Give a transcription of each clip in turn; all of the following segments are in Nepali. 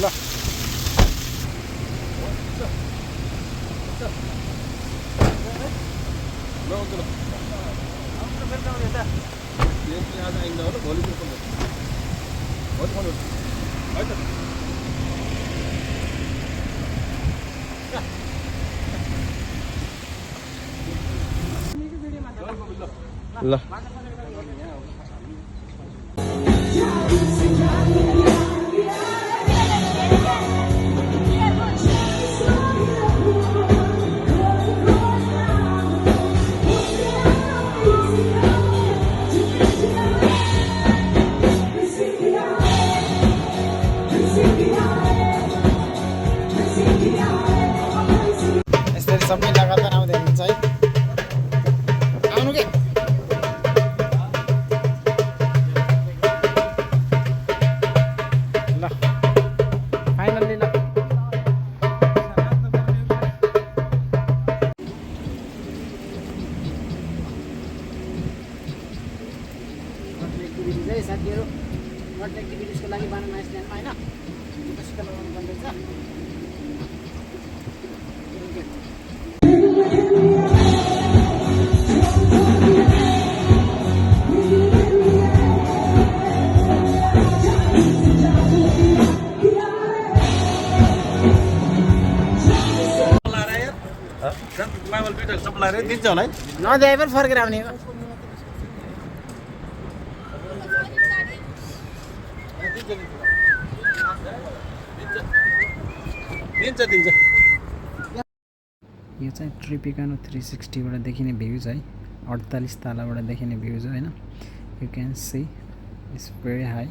ल ल यसरी सबै लगातार आउँदै हुन्छ है आउनु के ल फाइनल्ली ल एक्टिभिटिज है साथीहरू नट एक्टिभिटिजको लागि बनाना आइसल्यान्डमा होइन कसैको लगाउनु पर्दैछ दिन्छ होला है नदिए पनि फर्केर आउने दिन्छ यो चाहिँ ट्रिपिकानो 360 बाट देखिने भ्यूज है 48 तलाबाट देखिने भ्यूज हो हैन you can see it's very high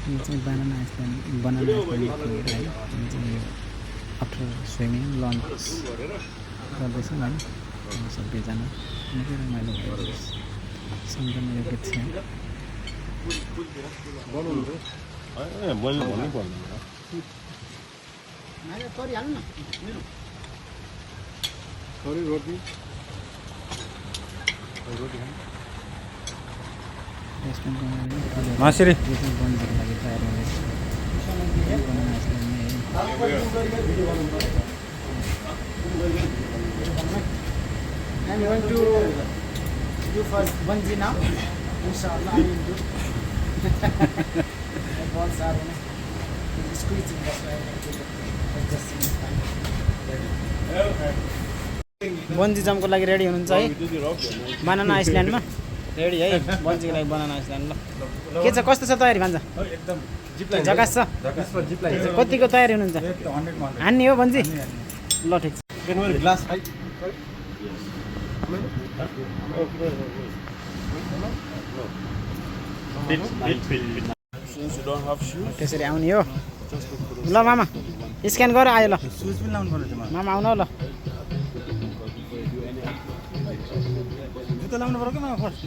यो चाहिँ बनाना आइसल्यान्ड है आफ्टर स्विमिङ लन्च गर्दैछ है सबैजना निकै रमाइलो भइरहेको सम्झना योग्य थियो मासिरी I'm going to do first bungee now. Inshallah, I will do. My balls are squeezing. That's why I do adjusting. Bungee जम्पको लागि रेडी हुनुहुन्छ है बनाना आइसल्यान्डमा रेडी है बन्जीको लागि बनाना आइसल्यान्ड ल के छ कस्तो छ तयारी भन्छ एकदम जग्गास छ कतिको तयारी हुनुहुन्छ हान्ने हो बन्जी ल ठिक छ ग्लास है त्यसरी आउने हो ल मामा स्क्यान गर आयो ल मामा आउनु ल जुत्ता लाउनु पर्यो कि मामा फर्स्ट